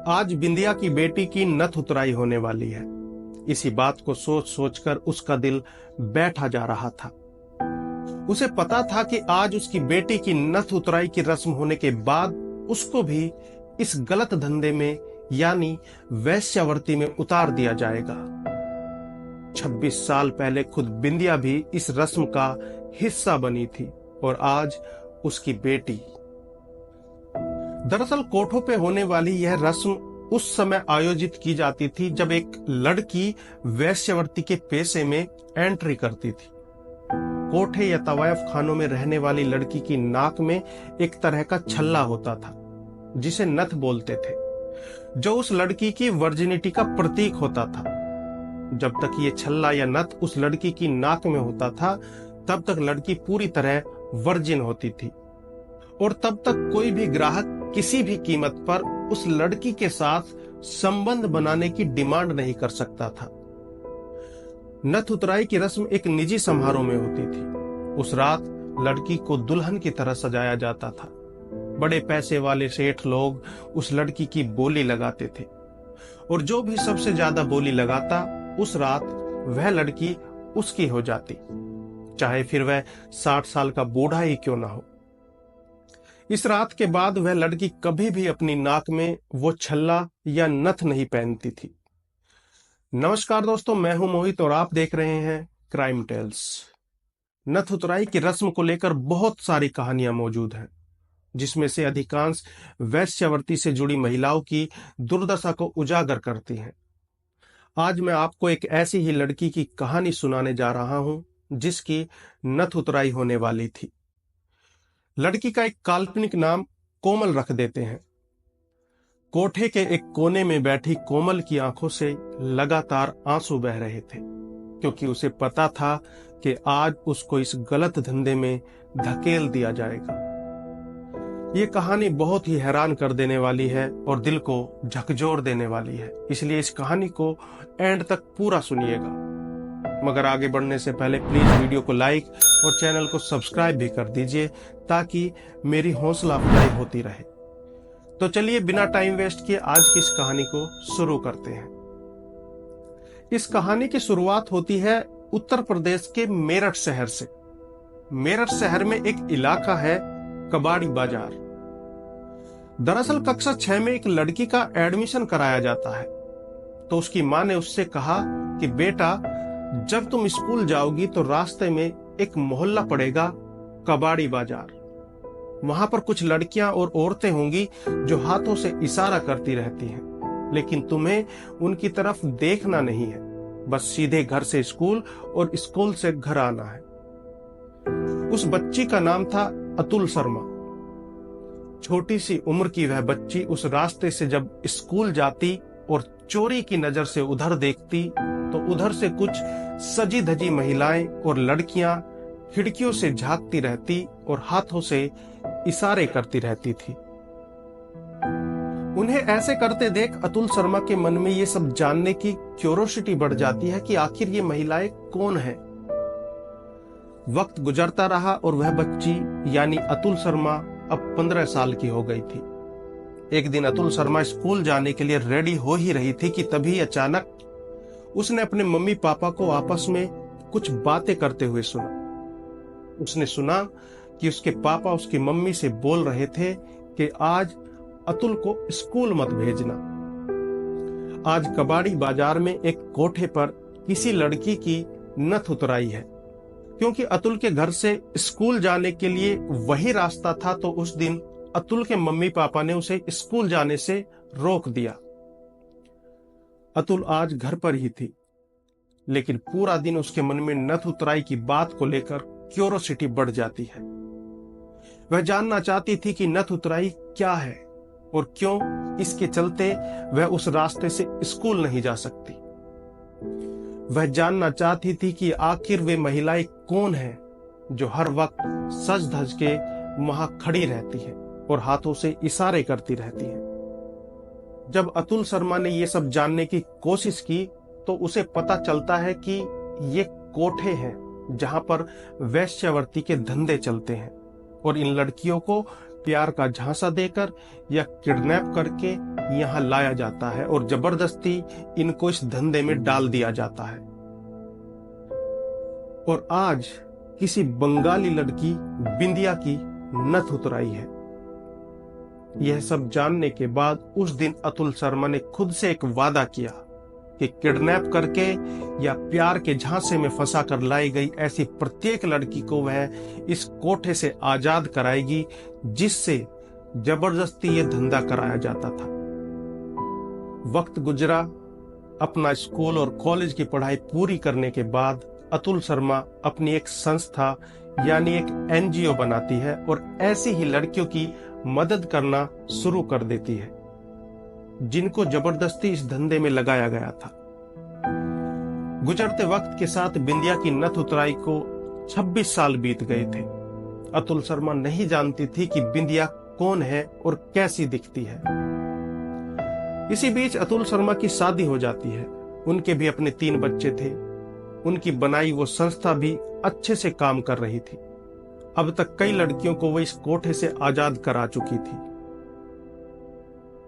आज बिंदिया की बेटी की नथ उतराई होने वाली है। इसी बात को सोच सोचकर उसका दिल बैठा जा रहा था। उसे पता था कि आज उसकी बेटी की नथ उतराई की रस्म होने के बाद उसको भी इस गलत धंधे में यानी वेश्यावृत्ति में उतार दिया जाएगा। 26 साल पहले खुद बिंदिया भी इस रस्म का हिस्सा बनी थी और आज उसकी बेटी। दरअसल कोठों पे होने वाली यह रस्म उस समय आयोजित की जाती थी जब एक लड़की वेश्यावृत्ति के पेशे में एंट्री करती थी। कोठे या तवायफ खानों में रहने वाली लड़की की नाक में एक तरह का छल्ला होता था जिसे नथ बोलते थे, जो उस लड़की की वर्जिनिटी का प्रतीक होता था। जब तक ये छल्ला या नथ उस लड़की की नाक में होता था तब तक लड़की पूरी तरह वर्जिन होती थी और तब तक कोई भी ग्राहक किसी भी कीमत पर उस लड़की के साथ संबंध बनाने की डिमांड नहीं कर सकता था। नथ उतराई की रस्म एक निजी समारोह में होती थी। उस रात लड़की को दुल्हन की तरह सजाया जाता था। बड़े पैसे वाले सेठ लोग उस लड़की की बोली लगाते थे और जो भी सबसे ज्यादा बोली लगाता उस रात वह लड़की उसकी हो जाती, चाहे फिर वह 60 साल का बूढ़ा ही क्यों ना हो। इस रात के बाद वह लड़की कभी भी अपनी नाक में वो छल्ला या नथ नहीं पहनती थी। नमस्कार दोस्तों, मैं हूं मोहित और आप देख रहे हैं क्राइम टेल्स। नथ उतराई की रस्म को लेकर बहुत सारी कहानियां मौजूद हैं, जिसमें से अधिकांश वेश्यावृत्ति से जुड़ी महिलाओं की दुर्दशा को उजागर करती हैं। आज मैं आपको एक ऐसी ही लड़की की कहानी सुनाने जा रहा हूं जिसकी नथ उतराई होने वाली थी। लड़की का एक काल्पनिक नाम कोमल रख देते हैं। कोठे के एक कोने में बैठी कोमल की आंखों से लगातार आंसू बह रहे थे, क्योंकि उसे पता था कि आज उसको इस गलत धंधे में धकेल दिया जाएगा। ये कहानी बहुत ही हैरान कर देने वाली है और दिल को झकझोर देने वाली है, इसलिए इस कहानी को एंड तक पूरा सुनिएगा। मगर आगे बढ़ने से पहले प्लीज वीडियो को लाइक और चैनल को सब्सक्राइब भी कर दीजिए ताकि मेरी हौसला अफजाई होती रहे। तो चलिए बिना टाइम वेस्ट किए आज की इस कहानी को शुरू करते हैं। इस कहानी की शुरुआत होती है उत्तर प्रदेश के मेरठ शहर से। मेरठ शहर में एक इलाका है कबाड़ी बाजार। दरअसल कक्षा 6 में एक लड़की का एडमिशन कराया जाता है, तो उसकी मां ने उससे कहा कि बेटा, जब तुम स्कूल जाओगी तो रास्ते में एक मोहल्ला पड़ेगा कबाड़ी बाजार। वहां पर कुछ लड़कियां और औरतें होंगी जो हाथों से इशारा करती रहती हैं, लेकिन तुम्हें उनकी तरफ देखना नहीं है, बस सीधे घर से स्कूल और स्कूल से घर आना है। उस बच्ची का नाम था अतुल शर्मा। छोटी सी उम्र की वह बच्ची उस रास्ते से जब स्कूल जाती और चोरी की नजर से उधर देखती तो उधर से कुछ सजी धजी महिलाएं और लड़कियां खिड़कियों से झांकती रहती और हाथों से इशारे करती रहती थी। उन्हें ऐसे करते देख अतुल शर्मा के मन में ये सब जानने की क्यूरोसिटी बढ़ जाती है कि आखिर ये महिलाएं कौन हैं। वक्त गुजरता रहा और वह बच्ची यानी अतुल शर्मा अब 15 साल की हो गई थी। एक दिन अतुल शर्मा स्कूल जाने के लिए रेडी हो ही रही थी कि तभी अचानक उसने अपने मम्मी पापा को आपस में कुछ बातें करते हुए सुना। उसने सुना कि उसके पापा उसकी मम्मी से बोल रहे थे कि आज अतुल को स्कूल मत भेजना। आज कबाड़ी बाजार में एक कोठे पर किसी लड़की की नथ उतराई है। क्योंकि अतुल के घर से स्कूल जाने के लिए वही रास्ता था, तो उस दिन अतुल के मम्मी पापा ने उसे स्कूल जाने से रोक दिया। अतुल आज घर पर ही थी, लेकिन पूरा दिन उसके मन में नथ उतराई की बात को लेकर क्यूरोसिटी बढ़ जाती है। वह जानना चाहती थी कि नथ उतराई क्या है और क्यों इसके चलते वह उस रास्ते से स्कूल नहीं जा सकती। वह जानना चाहती थी कि आखिर वे महिलाएं कौन हैं जो हर वक्त सज धज के वहां खड़ी रहती हैं और हाथों से इशारे करती रहती हैं। जब अतुल शर्मा ने यह सब जानने की कोशिश की तो उसे पता चलता है कि ये कोठे हैं जहां पर वेश्यावृत्ति के धंधे चलते हैं और इन लड़कियों को प्यार का झांसा देकर या किडनैप करके यहाँ लाया जाता है और जबरदस्ती इनको इस धंधे में डाल दिया जाता है। और आज किसी बंगाली लड़की बिंदिया की नथ उतराई है। यह सब जानने के बाद उस दिन अतुल शर्मा ने खुद से एक वादा किया कि किडनैप करके या प्यार के झांसे में फंसा कर लाई गई ऐसी प्रत्येक लड़की को वह इस कोठे से आजाद कराएगी जिससे जबरदस्ती यह धंधा कराया जाता था। वक्त गुजरा, अपना स्कूल और कॉलेज की पढ़ाई पूरी करने के बाद अतुल शर्मा अपनी एक संस्था यानी एक एनजीओ बनाती है और ऐसी ही लड़कियों की मदद करना शुरू कर देती है जिनको जबरदस्ती इस धंधे में लगाया गया था। गुजरते वक्त के साथ बिंदिया की नथ उतराई को 26 साल बीत गए थे। अतुल शर्मा नहीं जानती थी कि बिंदिया कौन है और कैसी दिखती है। इसी बीच अतुल शर्मा की शादी हो जाती है। उनके भी अपने 3 बच्चे थे। उनकी बनाई वो संस्था भी अच्छे से काम कर रही थी। अब तक कई लड़कियों को वो इस कोठे से आजाद करा चुकी थी।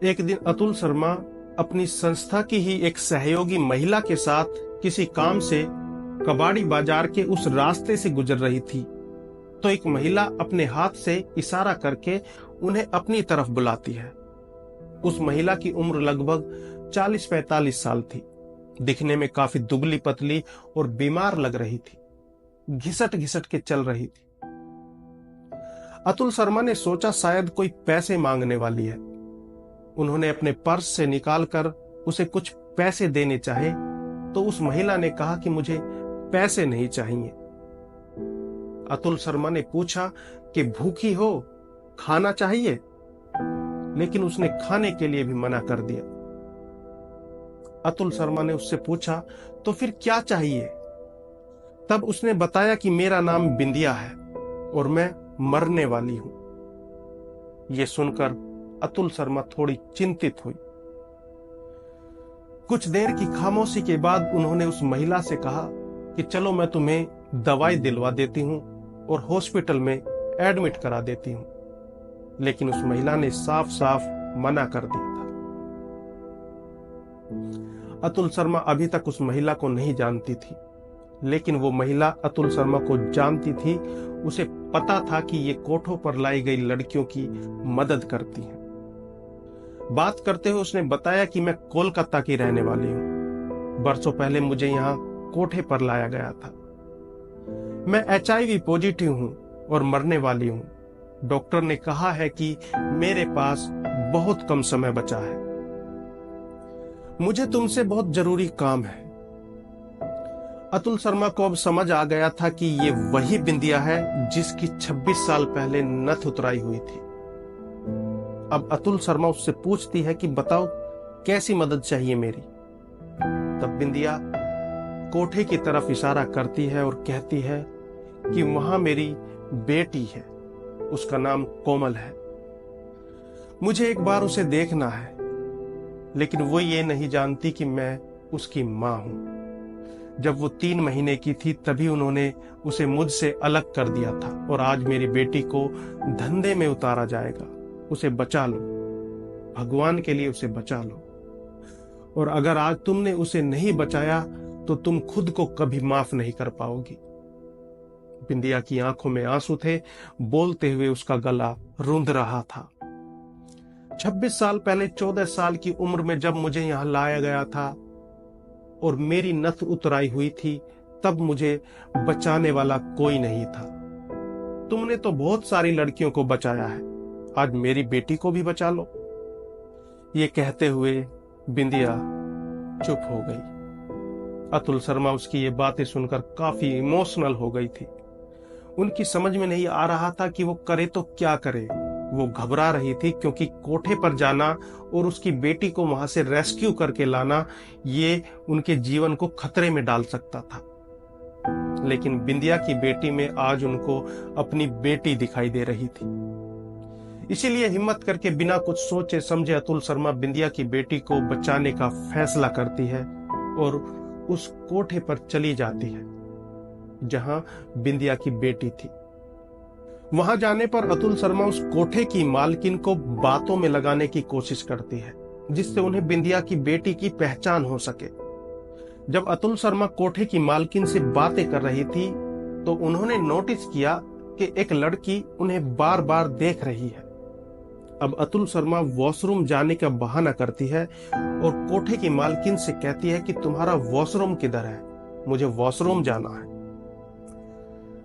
एक दिन अतुल शर्मा अपनी संस्था की ही एक सहयोगी महिला के साथ किसी काम से कबाड़ी बाजार के उस रास्ते से गुजर रही थी तो एक महिला अपने हाथ से इशारा करके उन्हें अपनी तरफ बुलाती है। उस महिला की उम्र लगभग 40-45 साल थी। दिखने में काफी दुबली पतली और बीमार लग रही थी। घिसट घिसट के चल रही थी। अतुल शर्मा ने सोचा शायद कोई पैसे मांगने वाली है। उन्होंने अपने पर्स से निकालकर उसे कुछ पैसे देने चाहे तो उस महिला ने कहा कि मुझे पैसे नहीं चाहिए। अतुल शर्मा ने पूछा कि भूखी हो, खाना चाहिए, लेकिन उसने खाने के लिए भी मना कर दिया। अतुल शर्मा ने उससे पूछा तो फिर क्या चाहिए? तब उसने बताया कि मेरा नाम बिंदिया है और मैं मरने वाली हूं। यह सुनकर अतुल शर्मा थोड़ी चिंतित हुई। कुछ देर की खामोशी के बाद उन्होंने उस महिला से कहा कि चलो मैं तुम्हें दवाई दिलवा देती हूं और हॉस्पिटल में एडमिट करा देती हूं। लेकिन उस महिला ने साफ साफ मना कर दिया था। अतुल शर्मा अभी तक उस महिला को नहीं जानती थी, लेकिन वो महिला अतुल शर्मा को जानती थी। उसे पता था कि ये कोठों पर लाई गई लड़कियों की मदद करती है। बात करते हुए उसने बताया कि मैं कोलकाता की रहने वाली हूं। बरसों पहले मुझे यहाँ कोठे पर लाया गया था। मैं HIV पॉजिटिव हूं और मरने वाली हूं। डॉक्टर ने कहा है कि मेरे पास बहुत कम समय बचा है। मुझे तुमसे बहुत जरूरी काम है। अतुल शर्मा को अब समझ आ गया था कि ये वही बिंदिया है जिसकी 26 साल पहले नथ उतराई हुई थी। अब अतुल शर्मा उससे पूछती है कि बताओ कैसी मदद चाहिए मेरी। तब बिंदिया कोठे की तरफ इशारा करती है और कहती है कि वहां मेरी बेटी है, उसका नाम कोमल है। मुझे एक बार उसे देखना है। लेकिन वो ये नहीं जानती कि मैं उसकी मां हूं। जब वो 3 महीने की थी तभी उन्होंने उसे मुझसे अलग कर दिया था और आज मेरी बेटी को धंधे में उतारा जाएगा। उसे बचा लो, भगवान के लिए उसे बचा लो। और अगर आज तुमने उसे नहीं बचाया तो तुम खुद को कभी माफ नहीं कर पाओगी। बिंदिया की आंखों में आंसू थे। बोलते हुए उसका गला रूंध रहा था। 26 साल पहले 14 साल की उम्र में जब मुझे यहां लाया गया था और मेरी नथ उतराई हुई थी, तब मुझे बचाने वाला कोई नहीं था। तुमने तो बहुत सारी लड़कियों को बचाया है, आज मेरी बेटी को भी बचा लो। ये कहते हुए बिंदिया चुप हो गई। अतुल शर्मा उसकी ये बातें सुनकर काफी इमोशनल हो गई थी। उनकी समझ में नहीं आ रहा था कि वो करे तो क्या करे। वो घबरा रही थी क्योंकि कोठे पर जाना और उसकी बेटी को वहां से रेस्क्यू करके लाना ये उनके जीवन को खतरे में डाल सकता था। लेकिन बिंदिया की बेटी में आज उनको अपनी बेटी दिखाई दे रही थी। इसीलिए हिम्मत करके बिना कुछ सोचे समझे अतुल शर्मा बिंदिया की बेटी को बचाने का फैसला करती है और उस कोठे पर चली जाती है जहां बिंदिया की बेटी थी। वहां जाने पर अतुल शर्मा उस कोठे की मालकिन को बातों में लगाने की कोशिश करती है जिससे उन्हें बिंदिया की बेटी की पहचान हो सके। जब अतुल शर्मा कोठे की मालकिन से बातें कर रही थी तो उन्होंने नोटिस किया कि एक लड़की उन्हें बार बार देख रही है। अब अतुल शर्मा वॉशरूम जाने का बहाना करती है और कोठे की मालकिन से कहती है कि तुम्हारा वॉशरूम किधर है, मुझे वॉशरूम जाना है।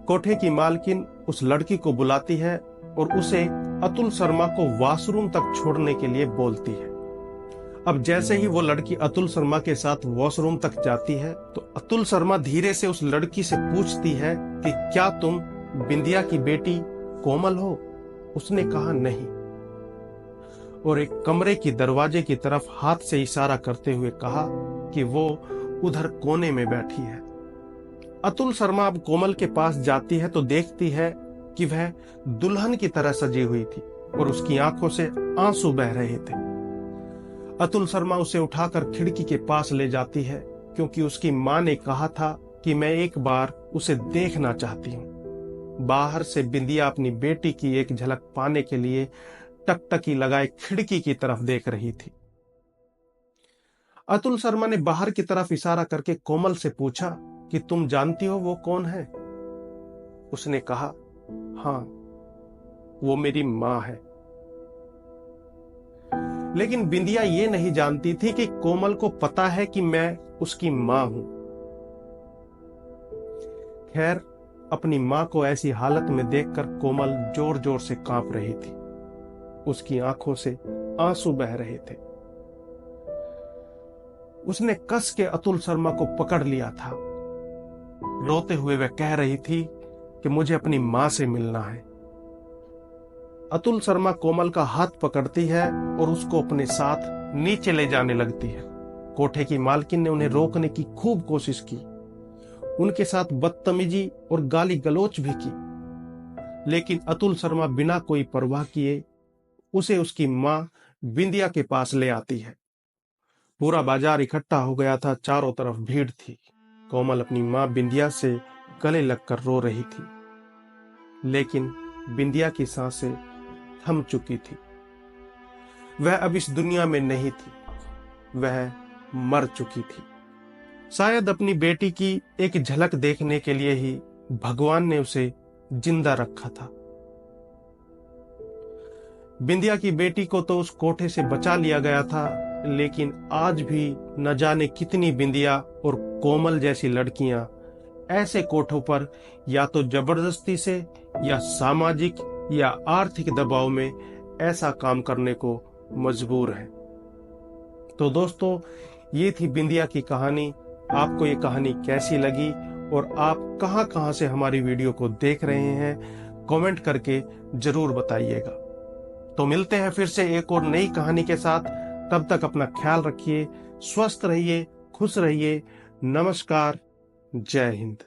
कोठे की मालकिन उस लड़की को बुलाती है और उसे अतुल शर्मा को वॉशरूम तक छोड़ने के लिए बोलती है। अब जैसे ही वो लड़की अतुल शर्मा के साथ वॉशरूम तक जाती है तो अतुल शर्मा धीरे से उस लड़की से पूछती है कि क्या तुम बिंदिया की बेटी कोमल हो? उसने कहा नहीं, और एक कमरे की दरवाजे की तरफ हाथ से इशारा करते हुए कहा कि वो उधर कोने में बैठी है। अतुल शर्मा अब कोमल के पास जाती है तो देखती है कि वह दुल्हन की तरह सजी हुई थी और उसकी आंखों से आंसू बह रहे थे। अतुल शर्मा उसे उठाकर खिड़की के पास ले जाती है क्योंकि उसकी मां ने कहा था कि मैं एक बार उसे देखना चाहती हूं। बाहर से बिंदिया अपनी बेटी की एक झलक पाने के लिए टकटकी लगाए खिड़की की तरफ देख रही थी। अतुल शर्मा ने बाहर की तरफ इशारा करके कोमल से पूछा कि तुम जानती हो वो कौन है? उसने कहा, हाँ, वो मेरी मां है। लेकिन बिंदिया ये नहीं जानती थी कि कोमल को पता है कि मैं उसकी मां हूं। खैर, अपनी मां को ऐसी हालत में देखकर कोमल जोर जोर से कांप रही थी। उसकी आंखों से आंसू बह रहे थे। उसने कस के अतुल शर्मा को पकड़ लिया था। रोते हुए वह कह रही थी कि मुझे अपनी मां से मिलना है। अतुल शर्मा कोमल का हाथ पकड़ती है और उसको अपने साथ नीचे ले जाने लगती है। कोठे की मालकिन ने उन्हें रोकने की खूब कोशिश की, उनके साथ बदतमीजी और गाली गलोच भी की, लेकिन अतुल शर्मा बिना कोई परवाह किए उसे उसकी मां बिंदिया के पास ले आती है। पूरा बाजार इकट्ठा हो गया था, चारों तरफ भीड़ थी। कोमल अपनी मां बिंदिया से गले लगकर रो रही थी, लेकिन बिंदिया की सांसें थम चुकी थी। वह अब इस दुनिया में नहीं थी, वह मर चुकी थी। शायद अपनी बेटी की एक झलक देखने के लिए ही भगवान ने उसे जिंदा रखा था। बिंदिया की बेटी को तो उस कोठे से बचा लिया गया था, लेकिन आज भी न जाने कितनी बिंदिया और कोमल जैसी लड़कियां ऐसे कोठों पर या तो जबरदस्ती से या सामाजिक या आर्थिक दबाव में ऐसा काम करने को मजबूर हैं। तो दोस्तों, ये थी बिंदिया की कहानी। आपको ये कहानी कैसी लगी और आप कहां से हमारी वीडियो को देख रहे हैं, कमेंट करके जरूर बताइएगा। तो मिलते हैं फिर से एक और नई कहानी के साथ। तब तक अपना ख्याल रखिए, स्वस्थ रहिए, खुश रहिए। नमस्कार, जय हिंद।